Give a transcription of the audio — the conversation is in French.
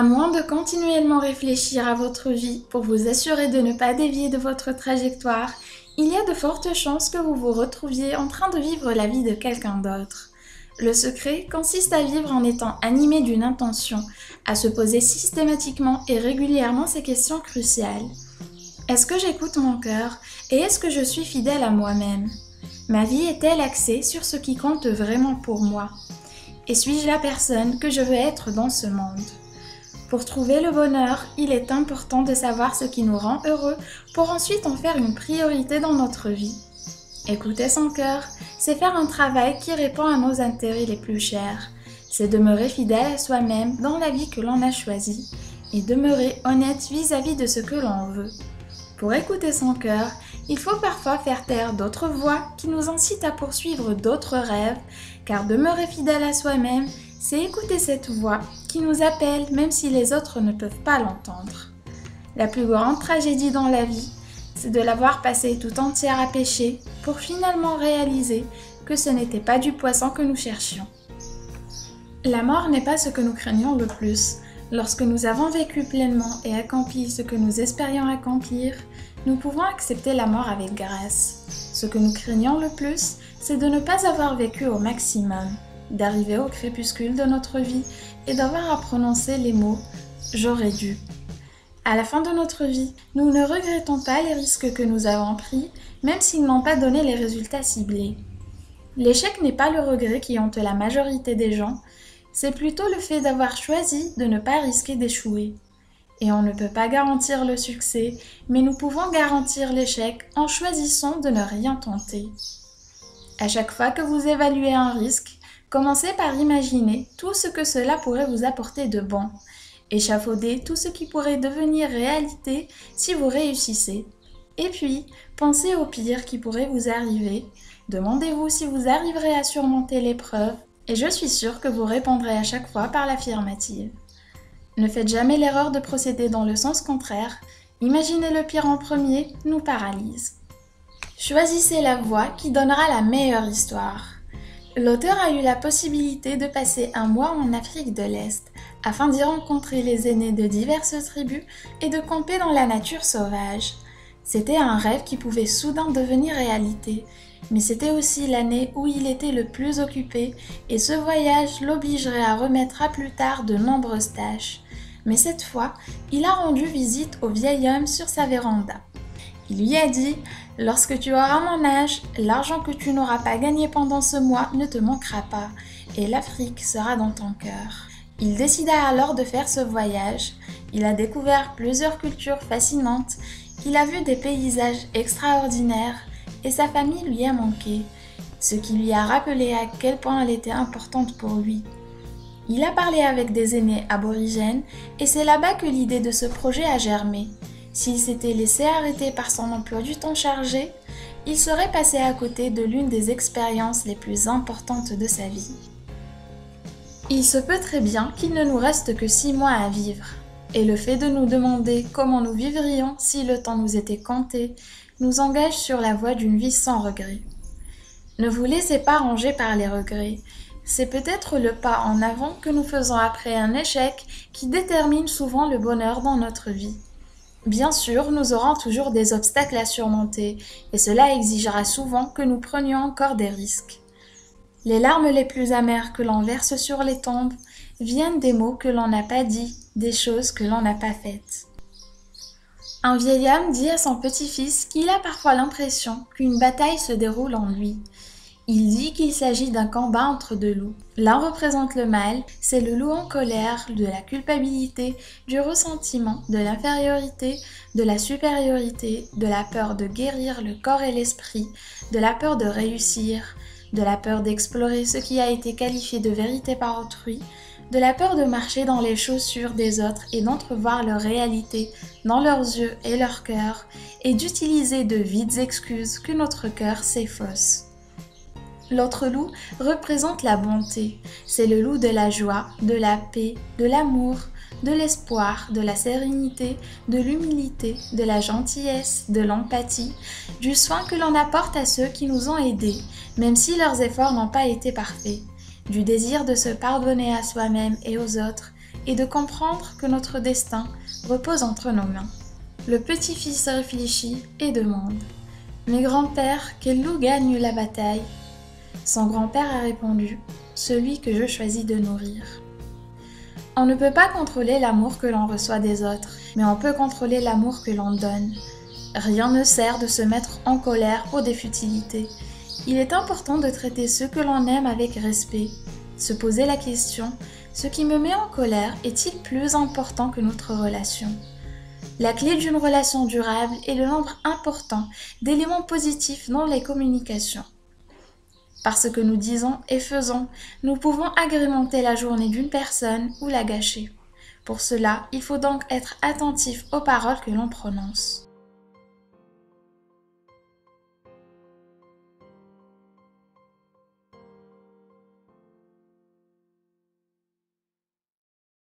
moins de continuellement réfléchir à votre vie pour vous assurer de ne pas dévier de votre trajectoire, il y a de fortes chances que vous vous retrouviez en train de vivre la vie de quelqu'un d'autre. Le secret consiste à vivre en étant animé d'une intention, à se poser systématiquement et régulièrement ces questions cruciales. Est-ce que j'écoute mon cœur et est-ce que je suis fidèle à moi-même? Ma vie est-elle axée sur ce qui compte vraiment pour moi? Et suis-je la personne que je veux être dans ce monde? Pour trouver le bonheur, il est important de savoir ce qui nous rend heureux pour ensuite en faire une priorité dans notre vie. Écouter son cœur, c'est faire un travail qui répond à nos intérêts les plus chers. C'est demeurer fidèle à soi-même dans la vie que l'on a choisie et demeurer honnête vis-à-vis de ce que l'on veut. Pour écouter son cœur, il faut parfois faire taire d'autres voix qui nous incitent à poursuivre d'autres rêves, car demeurer fidèle à soi-même, c'est écouter cette voix qui nous appelle même si les autres ne peuvent pas l'entendre. La plus grande tragédie dans la vie, c'est de l'avoir passée tout entière à pécher pour finalement réaliser que ce n'était pas du poisson que nous cherchions. La mort n'est pas ce que nous craignons le plus. Lorsque nous avons vécu pleinement et accompli ce que nous espérions accomplir, nous pouvons accepter la mort avec grâce. Ce que nous craignons le plus, c'est de ne pas avoir vécu au maximum, d'arriver au crépuscule de notre vie et d'avoir à prononcer les mots « j'aurais dû ». À la fin de notre vie, nous ne regrettons pas les risques que nous avons pris, même s'ils n'ont pas donné les résultats ciblés. L'échec n'est pas le regret qui hante la majorité des gens, c'est plutôt le fait d'avoir choisi de ne pas risquer d'échouer. Et on ne peut pas garantir le succès, mais nous pouvons garantir l'échec en choisissant de ne rien tenter. À chaque fois que vous évaluez un risque, commencez par imaginer tout ce que cela pourrait vous apporter de bon. Échafaudez tout ce qui pourrait devenir réalité si vous réussissez. Et puis, pensez au pire qui pourrait vous arriver. Demandez-vous si vous arriverez à surmonter l'épreuve. Et je suis sûre que vous répondrez à chaque fois par l'affirmative. Ne faites jamais l'erreur de procéder dans le sens contraire. Imaginer le pire en premier nous paralyse. Choisissez la voie qui donnera la meilleure histoire. L'auteur a eu la possibilité de passer un mois en Afrique de l'Est afin d'y rencontrer les aînés de diverses tribus et de camper dans la nature sauvage. C'était un rêve qui pouvait soudain devenir réalité, mais c'était aussi l'année où il était le plus occupé et ce voyage l'obligerait à remettre à plus tard de nombreuses tâches. Mais cette fois, il a rendu visite au vieil homme sur sa véranda. Il lui a dit « Lorsque tu auras mon âge, l'argent que tu n'auras pas gagné pendant ce mois ne te manquera pas, et l'Afrique sera dans ton cœur. » Il décida alors de faire ce voyage. Il a découvert plusieurs cultures fascinantes, il a vu des paysages extraordinaires, et sa famille lui a manqué, ce qui lui a rappelé à quel point elle était importante pour lui. Il a parlé avec des aînés aborigènes, et c'est là-bas que l'idée de ce projet a germé. S'il s'était laissé arrêter par son emploi du temps chargé, il serait passé à côté de l'une des expériences les plus importantes de sa vie. Il se peut très bien qu'il ne nous reste que 6 mois à vivre, et le fait de nous demander comment nous vivrions si le temps nous était compté, nous engage sur la voie d'une vie sans regrets. Ne vous laissez pas ranger par les regrets. C'est peut-être le pas en avant que nous faisons après un échec qui détermine souvent le bonheur dans notre vie. Bien sûr, nous aurons toujours des obstacles à surmonter et cela exigera souvent que nous prenions encore des risques. Les larmes les plus amères que l'on verse sur les tombes viennent des mots que l'on n'a pas dits, des choses que l'on n'a pas faites. Un vieil homme dit à son petit-fils qu'il a parfois l'impression qu'une bataille se déroule en lui. Il dit qu'il s'agit d'un combat entre 2 loups. L'un représente le mal, c'est le loup en colère, de la culpabilité, du ressentiment, de l'infériorité, de la supériorité, de la peur de guérir le corps et l'esprit, de la peur de réussir, de la peur d'explorer ce qui a été qualifié de vérité par autrui, de la peur de marcher dans les chaussures des autres et d'entrevoir leur réalité dans leurs yeux et leur cœur, et d'utiliser de vides excuses que notre cœur sait fausses. L'autre loup représente la bonté. C'est le loup de la joie, de la paix, de l'amour, de l'espoir, de la sérénité, de l'humilité, de la gentillesse, de l'empathie, du soin que l'on apporte à ceux qui nous ont aidés, même si leurs efforts n'ont pas été parfaits, du désir de se pardonner à soi-même et aux autres, et de comprendre que notre destin repose entre nos mains. Le petit-fils réfléchit et demande « Mais grand-père, quel loup gagne la bataille ?» Son grand-père a répondu « Celui que je choisis de nourrir ». On ne peut pas contrôler l'amour que l'on reçoit des autres, mais on peut contrôler l'amour que l'on donne. Rien ne sert de se mettre en colère pour des futilités. Il est important de traiter ceux que l'on aime avec respect. Se poser la question « Ce qui me met en colère est-il plus important que notre relation ?» La clé d'une relation durable est le nombre important d'éléments positifs dans les communications. Parce que nous disons et faisons, nous pouvons agrémenter la journée d'une personne ou la gâcher. Pour cela, il faut donc être attentif aux paroles que l'on prononce.